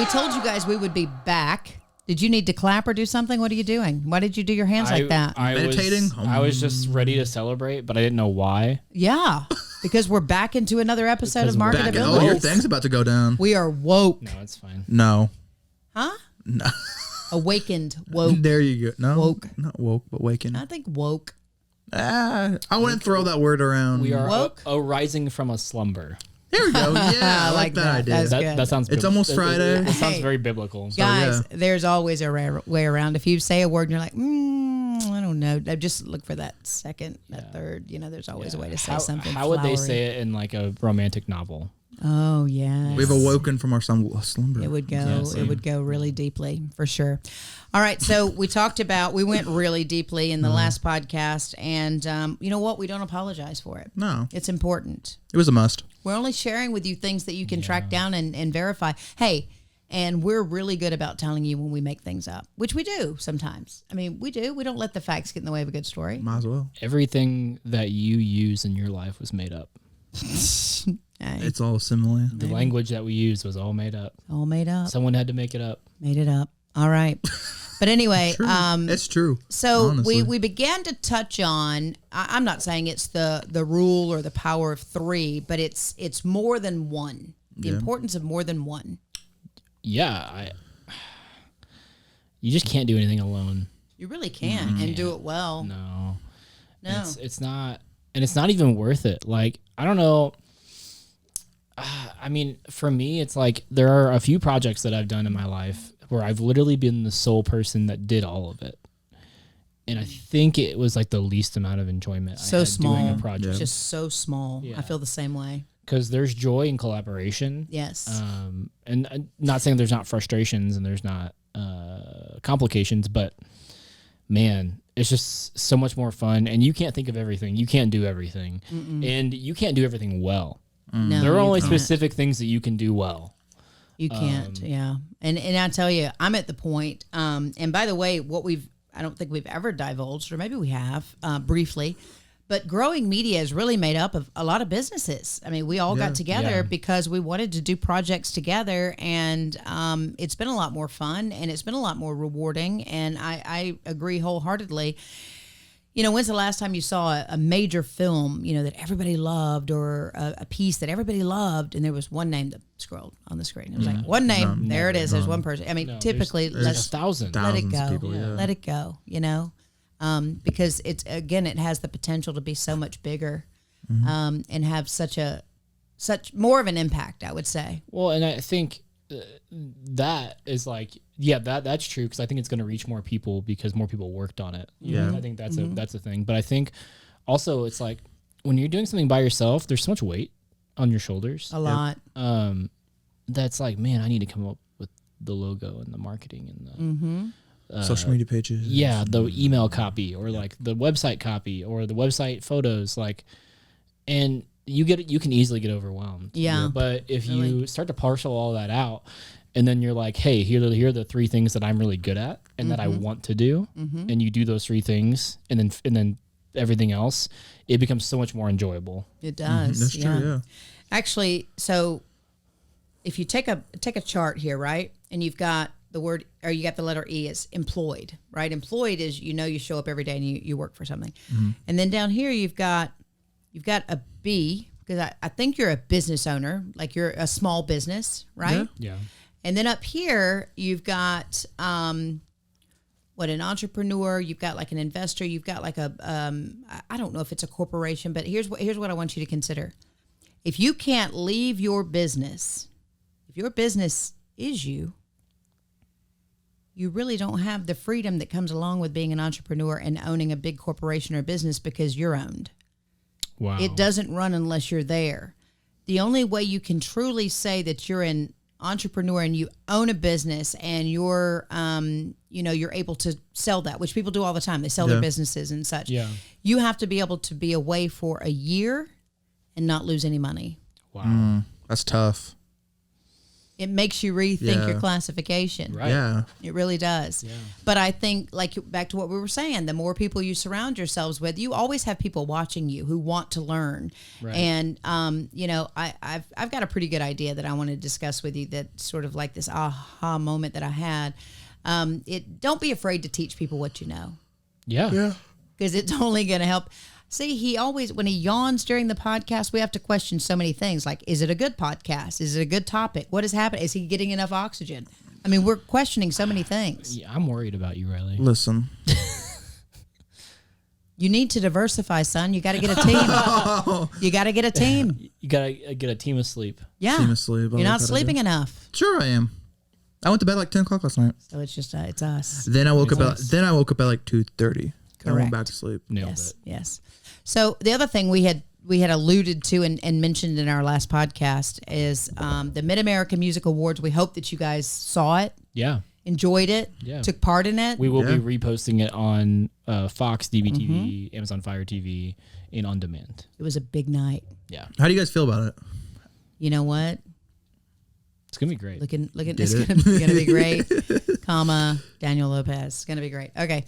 told you guys we would be back. Did you need to clap or do something? What are you doing? Why did you do your hands like that? Meditating? I was just ready to celebrate, but I didn't know why. Yeah, because we're back into another episode of MarketAbilities. Oh, your thing's about to go down. We are woke. No, it's fine. No. Huh? No. Awakened. Woke. There you go. No. Woke. Not woke, but wakened. I think woke. I wouldn't throw that word around. We are Woke? rising from a slumber. There we go. Yeah, I like that idea. That sounds. It's almost Friday. It sounds very biblical. Guys, there's always a way around. If you say a word and you're like, I don't know, just look for that second, that third. You know, there's always a way to say something. How would they say it in like a romantic novel? Oh yeah, we've awoken from our slumber. It would go. It would go really deeply for sure. All right, so we went really deeply in the last podcast, and you know what? We don't apologize for it. No, it's important. It was a must. We're only sharing with you things that you can track down and verify. Hey, and we're really good about telling you when we make things up, which we do sometimes. I mean, we do. We don't let the facts get in the way of a good story. Might as well. Everything that you use in your life was made up. It's all simile. The language that we used was all made up. All made up. Someone had to make it up. Made it up. All right. But anyway, it's true. So we began to touch on. I'm not saying it's the rule or the power of three, but it's more than one. The importance of more than one. Yeah, you just can't do anything alone. You really can't, and do it well. No. It's not, and it's not even worth it. Like, I don't know. I mean, for me, it's like there are a few projects that I've done in my life where I've literally been the sole person that did all of it. And I think it was like the least amount of enjoyment I had doing a project. Just so small. Yeah. I feel the same way. Because there's joy in collaboration. Yes. And I'm not saying there's not frustrations and there's not complications, but man, it's just so much more fun. And you can't think of everything. You can't do everything. And you can't do everything well. No, there are only specific things that you can do well. You can't, yeah. And I tell you, I'm at the point, and by the way, I don't think we've ever divulged, or maybe we have briefly, but growing media is really made up of a lot of businesses. I mean, we all got together because we wanted to do projects together, and it's been a lot more fun, and it's been a lot more rewarding, and I agree wholeheartedly. You know, when's the last time you saw a major film, you know, that everybody loved, or a piece that everybody loved, and there was one name that scrolled on the screen? It was like one name, there it is. There's one person. I mean, typically, there's thousands. Let it go. People, Let it go. You know, because it has the potential to be so much bigger, and have such more of an impact, I would say. Well, and I think that is like, that's true, because I think it's going to reach more people because more people worked on it. Yeah, I think that's a thing. But I think also it's like when you're doing something by yourself, there's so much weight on your shoulders. A lot. That's like, man, I need to come up with the logo and the marketing and the social media pages. Yeah, the email copy, or like the website copy, or the website photos, like, and you can easily get overwhelmed. Yeah. But if you start to parcel all that out, and then you're like, hey, here are the three things that I'm really good at and that I want to do, and you do those three things, and then everything else, it becomes so much more enjoyable. It does. That's true. Yeah. Actually, so if you take a chart here, right, and you've got the word, or you got the letter E, it's employed, right? Employed is, you show up every day and you work for something, and then down here you've got a B, because I think you're a business owner, like you're a small business, right? Yeah. And then up here, you've got an entrepreneur, you've got like an investor, you've got like a I don't know if it's a corporation, but here's what I want you to consider. If you can't leave your business, if your business is you really don't have the freedom that comes along with being an entrepreneur and owning a big corporation or business, because you're owned. Wow. It doesn't run unless you're there. The only way you can truly say that you're an entrepreneur and you own a business and you're you're able to sell that, which people do all the time. They sell their businesses and such. Yeah. You have to be able to be away for a year and not lose any money. Wow. That's tough. It makes you rethink your classification. Right. Yeah. It really does. Yeah. But I think, like, back to what we were saying, the more people you surround yourselves with, you always have people watching you who want to learn. Right. And, I've got a pretty good idea that I want to discuss with you, that sort of like this aha moment that I had. Don't be afraid to teach people what you know, Yeah. Yeah. because it's only going to help. See, when he yawns during the podcast, we have to question so many things. Like, is it a good podcast? Is it a good topic? What is happening? Is he getting enough oxygen? I mean, we're questioning so many things. Yeah, I'm worried about you, Riley. Listen. You need to diversify, son. You got to get a team. You got to get a team. You gotta get a team of sleep. Yeah. Team asleep. You're not sleeping enough. Sure, I am. I went to bed like 10 o'clock last night. So it's just, it's us. Then I woke up. Nice. Then I woke up at like 2:30. I went Correct. back to sleep. Nailed Yes. it. Yes. So the other thing we had alluded to and mentioned in our last podcast is the Mid-American Music Awards. We hope that you guys saw it, Yeah. enjoyed it, Yeah. took part in it. We will Yeah. be reposting it on Fox, DBTV, Mm-hmm. Amazon Fire TV, and on demand. It was a big night. Yeah. How do you guys feel about it? You know what? It's gonna be great. Looking, Did it's it? gonna be great. Daniel Lopez. It's gonna be great. Okay.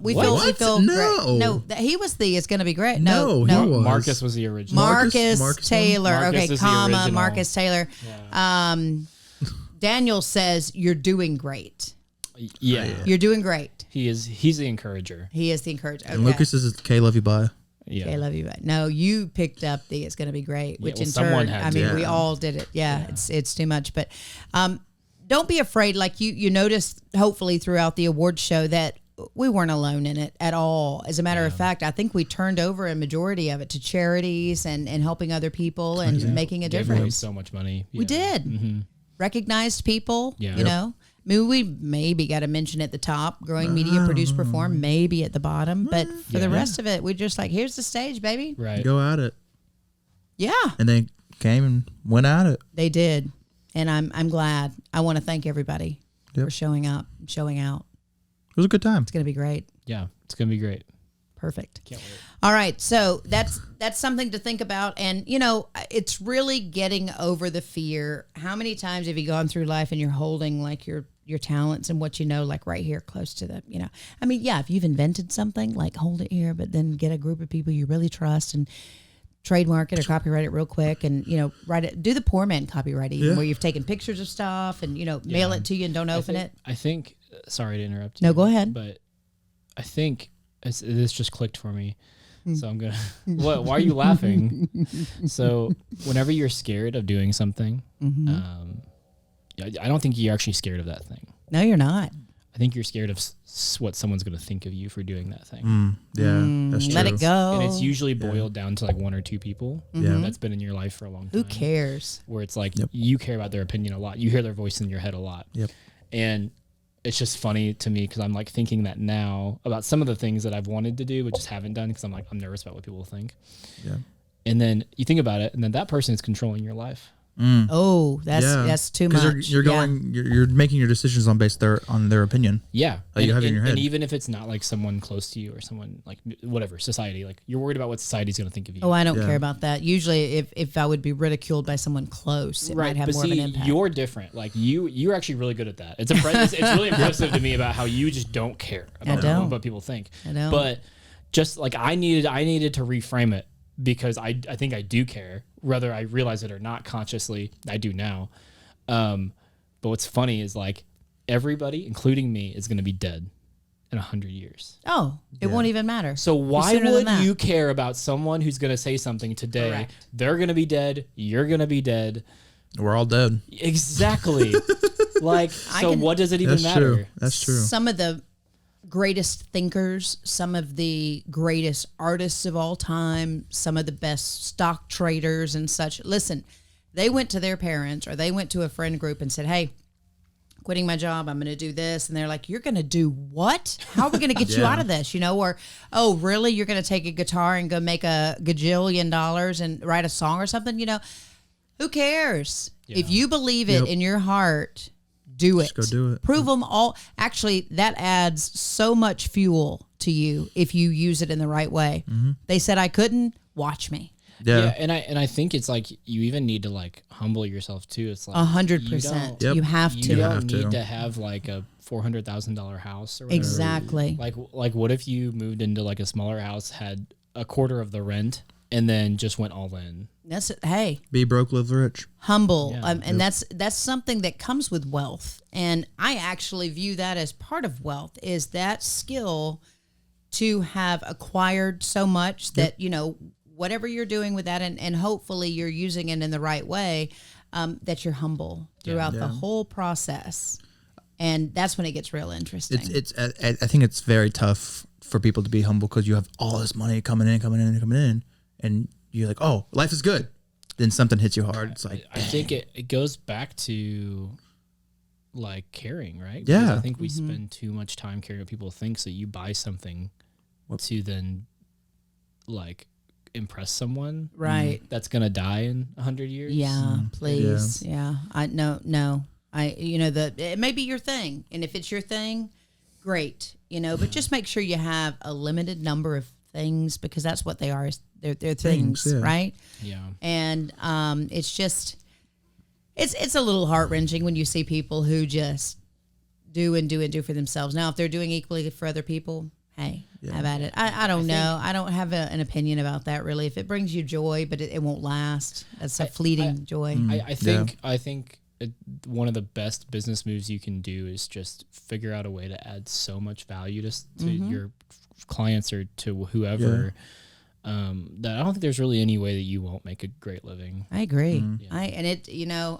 We What? feel No. great. No, he was the. It's gonna be great. No, he was. Marcus was the original. Marcus Marcus Taylor. Marcus Okay, is the comma original. Marcus Taylor. Daniel says you're doing great. Yeah. You're doing great. He's the encourager. He is the encourager. Okay. And Lucas is K. Love you bye. Yeah. Okay, love you. But no, you picked up the "It's going to be great," which well, in someone turn, had I to. mean, we Yeah. all did it. Yeah, it's too much. But don't be afraid. Like you noticed, hopefully throughout the award show, that we weren't alone in it at all. As a matter of fact, I think we turned over a majority of it to charities and helping other people and making a Gave away difference. so much money. We did. Recognized people, Yeah. you know. I mean, we maybe got to mention at the top, growing media, produce, perform, maybe at the bottom. But for the rest of it, we just like, here's the stage, baby. Right. Go at it. Yeah, And they came and went at it. they did. And I'm glad. I want to thank everybody for showing up, showing out. It was a good time. It's going to be great. Yeah. It's gonna be great. Perfect. Can't wait. All right, so that's something to think about, and it's really getting over the fear. How many times have you gone through life and you're holding like your talents and what you know, like right here, close to the, I mean, yeah, if you've invented something, like hold it here, but then get a group of people you really trust and trademark it or copyright it real quick, and write it. Do the poor man copyright, even where you've taken pictures of stuff and mail it to you and don't open it. I think. Sorry to interrupt you. No, go ahead. But I think this just clicked for me. So I'm gonna. What? Why are you laughing? So whenever you're scared of doing something, I don't think you're actually scared of that thing. No, you're not. I think you're scared of what someone's gonna think of you for doing that thing. Yeah, that's true. Let it go. And it's usually boiled down to like one or two people that's been in your life for a long time. Who cares? Where it's like you care about their opinion a lot. You hear their voice in your head a lot. Yep. And it's just funny to me because I'm like thinking that now about some of the things that I've wanted to do but just haven't done because I'm nervous about what people will think. Yeah. And then you think about it, and then that person is controlling your life. Oh, that's too much. Because you're making your decisions on their opinion. Yeah. That you have in your head. And even if it's not like someone close to you or someone like whatever, society, like you're worried about what society's going to think of you. Oh, I don't care about that. Usually if I would be ridiculed by someone close, it might have but more see, of an impact. you're different. Like you're actually really good at that. It's really impressive to me about how you just don't care about what people think. I don't. But just like I needed to reframe it because I think I do care, whether I realize it or not consciously. I do now. But what's funny is like everybody, including me, is going to be dead in 100 years. Oh, it won't even matter. So why Sooner than would that. you care about someone who's going to say something today? Correct. They're going to be dead. You're going to be dead. We're all dead. Exactly. What does it even That's matter? true. That's true. Some of the greatest thinkers, some of the greatest artists of all time, some of the best stock traders and such. Listen, they went to their parents or they went to a friend group and said, "Hey, quitting my job, I'm going to do this." And they're like, "You're going to do what? How are we going to get you out of this?" Or, "Oh, really? You're going to take a guitar and go make $1 gajillion and write a song or something?" Who cares? Yeah. If you believe it in your heart, do it. Just go do it. Prove them all. Actually, that adds so much fuel to you if you use it in the right way. They said I couldn't. Watch me. Yeah. And I think it's like you even need to like humble yourself too. It's like 100%. Yep. You have you to. don't need to have like a $400,000 house or whatever. Exactly. Like what if you moved into like a smaller house, had a quarter of the rent, and then just went all in? That's hey. Be broke, live rich. Humble, Yeah. and that's something that comes with wealth, and I actually view that as part of wealth, is that skill to have acquired so much that whatever you're doing with that, and hopefully you're using it in the right way, that you're humble throughout the whole process, and that's when it gets real interesting. I think it's very tough for people to be humble because you have all this money coming in, and you're like, oh, life is good. Then something hits you hard. It's like, I think it goes back to like caring, right? Yeah. Because I think we spend too much time caring what people think. So you buy something to then like impress someone, right? That's gonna die in 100 years. Yeah, please. Yeah. No. It may be your thing, and if it's your thing, great. But just make sure you have a limited number of things, because that's what they are. Is they're things, right? Yeah. And it's just it's a little heart wrenching when you see people who just do and do and do for themselves. Now, if they're doing equally for other people, hey, have at it. I don't know. I don't have an opinion about that really. If it brings you joy, but it won't last, that's a fleeting joy. I think one of the best business moves you can do is just figure out a way to add so much value to your clients or to whoever. That I don't think there's really any way that you won't make a great living. I agree. Yeah.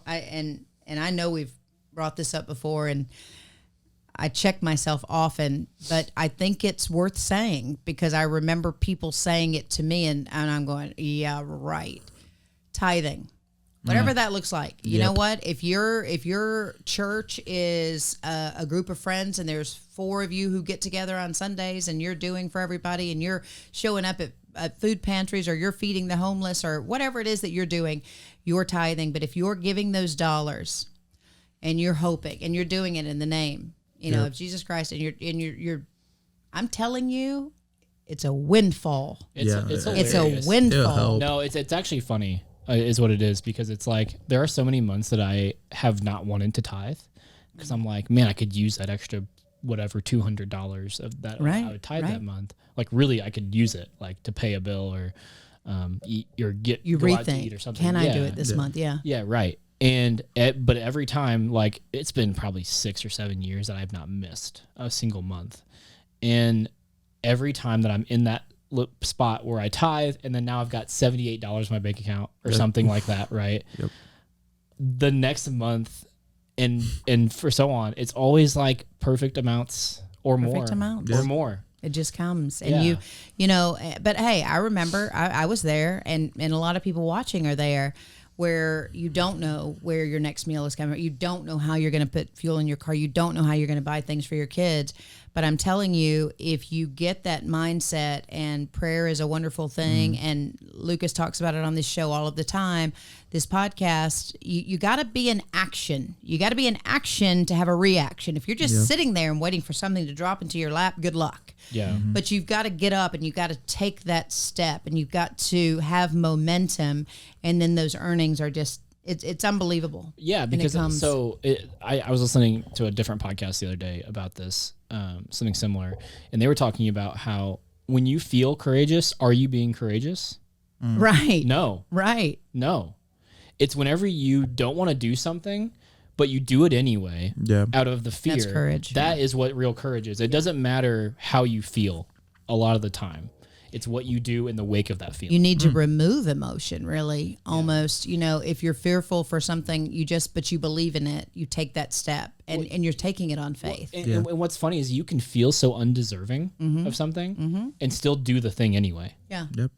I know we've brought this up before, and I check myself often, but I think it's worth saying, because I remember people saying it to me, and I'm going, yeah, right. Tithing, whatever that looks like. You know what? If your church is a group of friends and there's 4 of you who get together on Sundays and you're doing for everybody and you're showing up at food pantries, or you're feeding the homeless, or whatever it is that you're doing, you're tithing. But if you're giving those dollars and you're hoping and you're doing it in the name, of Jesus Christ, and you're I'm telling you, it's a windfall. It's a windfall. No, it's actually funny. Is what it is, because it's like there are so many months that I have not wanted to tithe, because I'm like, man, I could use that extra whatever $200 of that I would tithe that month. Like really, I could use it like to pay a bill or eat or go out to eat or something. Can I do it this month? Yeah, right. And but every time, like it's been probably 6 or 7 years that I've not missed a single month, and every time that I'm in that spot where I tithe, and then now I've got $78 in my bank account or something like that, right? Yep. The next month and for so on, it's always like perfect amounts or Perfect more. amounts. Or more. It just comes. And but hey, I remember I was there, and a lot of people watching are there, where you don't know where your next meal is coming. You don't know how you're going to put fuel in your car. You don't know how you're going to buy things for your kids. But I'm telling you, if you get that mindset, and prayer is a wonderful thing, and Lucas talks about it on this show all of the time, this podcast, you got to be in action. You got to be in action to have a reaction. If you're just sitting there and waiting for something to drop into your lap, good luck. Yeah. But you've got to get up, and you've got to take that step, and you've got to have momentum, and then those earnings are just, it's unbelievable. Yeah, because I was listening to a different podcast the other day about this, something similar, and they were talking about how when you feel courageous, are you being courageous? Right. No. Right. No. It's whenever you don't want to do something, but you do it anyway out of the fear. That's courage. That is what real courage is. It doesn't matter how you feel a lot of the time. It's what you do in the wake of that feeling. You need to remove emotion, really, almost. If you're fearful for something, but you believe in it, you take that step, and you're taking it on faith. And what's funny is you can feel so undeserving of something and still do the thing anyway. Yeah. Yep.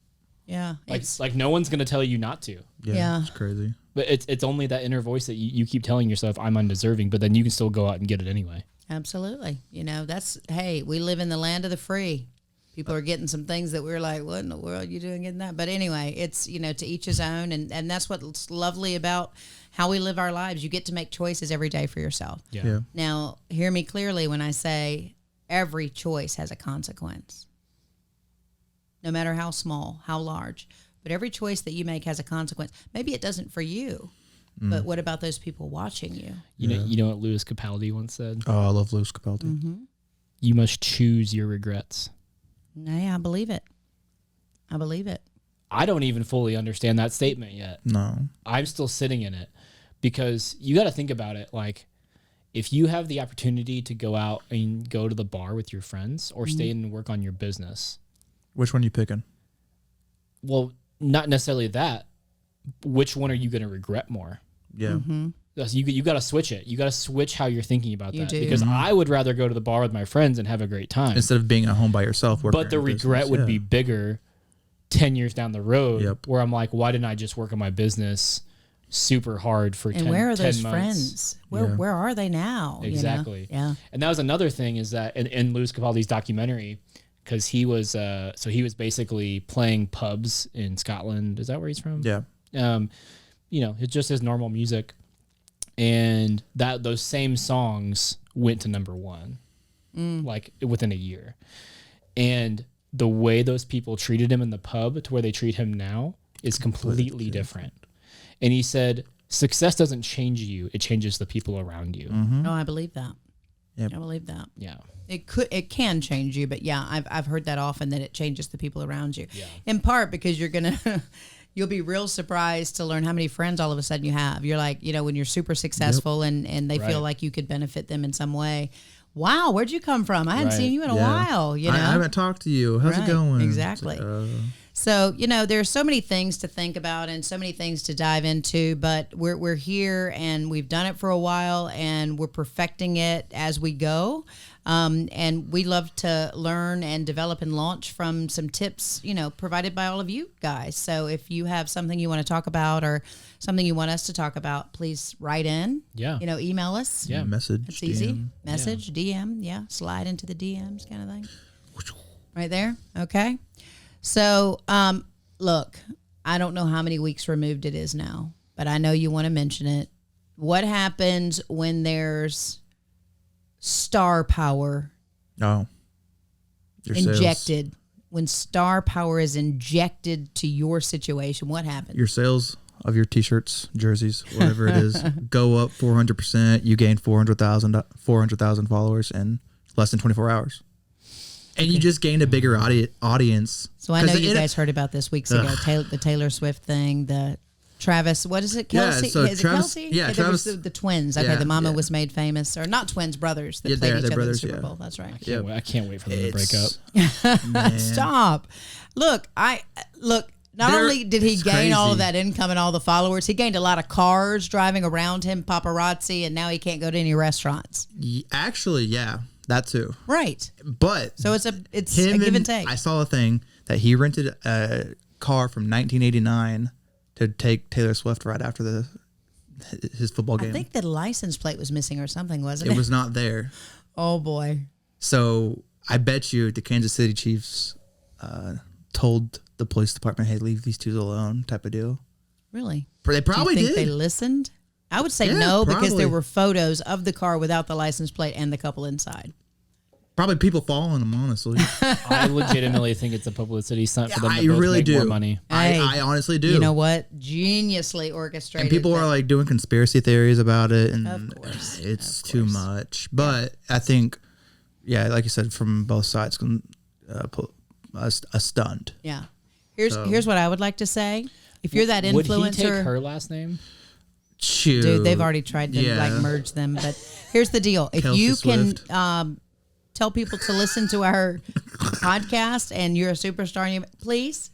Yeah. Like no one's going to tell you not to. Yeah. It's crazy. But it's only that inner voice that you keep telling yourself, I'm undeserving, but then you can still go out and get it anyway. Absolutely. Hey, we live in the land of the free. People are getting some things that we're like, what in the world are you doing getting that? But anyway, it's, to each his own. And that's what's lovely about how we live our lives. You get to make choices every day for yourself. Yeah. Now, hear me clearly when I say every choice has a consequence. No matter how small, how large. But every choice that you make has a consequence. Maybe it doesn't for you, but what about those people watching you? You know what Louis Capaldi once said? Oh, I love Louis Capaldi. Mm-hmm. You must choose your regrets. Yeah, I believe it. I believe it. I don't even fully understand that statement yet. No. I'm still sitting in it because you got to think about it. Like, if you have the opportunity to go out and go to the bar with your friends or stay in and work on your business. Which one are you picking? Well, not necessarily that. Which one are you going to regret more? Yeah. You got to switch it. You got to switch how you're thinking about that. do. Because I would rather go to the bar with my friends and have a great time. Instead of being at home by yourself. But the regret would be bigger 10 years down the road where I'm like, why didn't I just work on my business super hard for 10 months? And where are those friends? Where are they now? Exactly. You know? Yeah. And that was another thing is that in Louis Capaldi's documentary, because he was basically playing pubs in Scotland. Is that where he's from? Yeah. It's just his normal music. And those same songs went to number one, like within a year. And the way those people treated him in the pub to where they treat him now is completely different. And he said, success doesn't change you. It changes the people around you. No, I believe that. Yep. I believe that. Yeah. It can change you, but yeah, I've heard that often that it changes the people around you. Yeah. In part because you'll be real surprised to learn how many friends all of a sudden you have. You're like, when you're super successful and they feel like you could benefit them in some way. Wow, where'd you come from? I hadn't seen you in a while. I haven't talked to you. How's it going? Exactly. So, there's so many things to think about and so many things to dive into, but we're here and we've done it for a while and we're perfecting it as we go. And we love to learn and develop and launch from some tips, provided by all of you guys. So if you have something you want to talk about or something you want us to talk about, please write in. Yeah. Email us. Yeah. Message. It's easy. DM. Message, DM. Yeah. Slide into the DMs kind of thing. Right there. Okay. So, look, I don't know how many weeks removed it is now, but I know you want to mention it. What happens when there's star power injected? Sales. When star power is injected to your situation, what happens? Your sales of your t-shirts, jerseys, whatever it is, go up 400%. You gain 400,000 followers in less than 24 hours. And you just gained a bigger audience. So I know you guys heard about this weeks ago. The Taylor Swift thing, the Travis, what is it? Kelsey? Yeah, so is Travis, it Kelsey? yeah, Travis, Travis, the twins. Okay, the mama was made famous. Or not twins, brothers that played each other in the Super Bowl. That's right. I can't wait for them to break up. Stop. Look, not only did he gain all of that income and all the followers, he gained a lot of cars driving around him, paparazzi, and now he can't go to any restaurants. Actually, yeah. That too. Right. But so it's a give and take. I saw a thing that he rented a car from 1989 to take Taylor Swift right after his football game. I think the license plate was missing or something, wasn't it? It was not there. Oh boy. So I bet you the Kansas City Chiefs told the police department, "Hey, leave these two alone," type of deal. Really? They probably Do you think did. They listened? I would say no, because there were photos of the car without the license plate and the couple inside. Probably people following them, honestly. I legitimately think it's a publicity stunt for them to really make more money. I honestly do. You know what? Geniusly orchestrated. And people are like doing conspiracy theories about it, and of course, it's too much. But I think, like you said, from both sides, a stunt. Yeah. Here's what I would like to say. If you're that influencer, would he take her last name? Shoot. Dude, they've already tried to merge them. But here's the deal: if Kelsey you Swift. can tell people to listen to our podcast, and you're a superstar, and please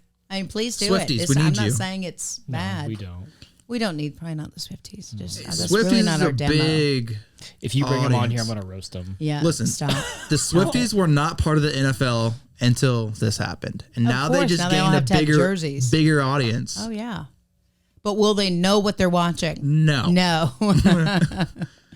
do Swifties, it. we need I'm not you. saying it's bad. No, we don't. We don't need probably not the Swifties. Just that's Swifties really not is our a demo. big. If you bring them on here, I'm audience. going to roast them. Yeah. Listen, Stop. the Swifties were not part of the NFL until this happened, and now they course, just now they all gained a have to have jerseys. bigger audience. Oh yeah. But will they know what they're watching? No. No.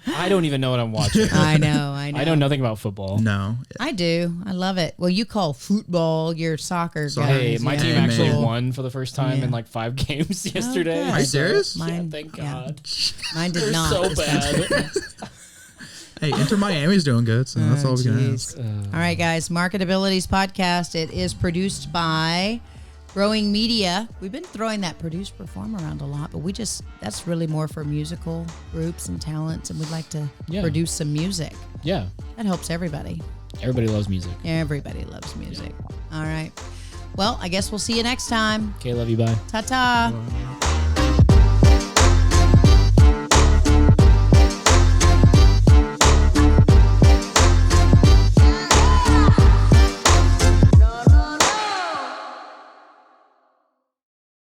I don't even know what I'm watching. I know. I know nothing about football. No. I do. I love it. Well, you call football your soccer, guys. Hey, my team Yeah. actually Man. won for the first time in like 5 games yesterday. good. Are you serious? Mine, Thank yeah. God. Mine did They're not. so this bad. Hey, Inter Miami's doing good, so that's all we can jeez. ask. All right, guys. MarketAbilities podcast. It is produced by Growing media. We've been throwing that produce perform around a lot, but that's really more for musical groups and talents, and we'd like to produce some music. Yeah. That helps everybody. Everybody loves music. Everybody loves music. All right. Well, I guess we'll see you next time. Okay, love you. Bye. Ta-ta.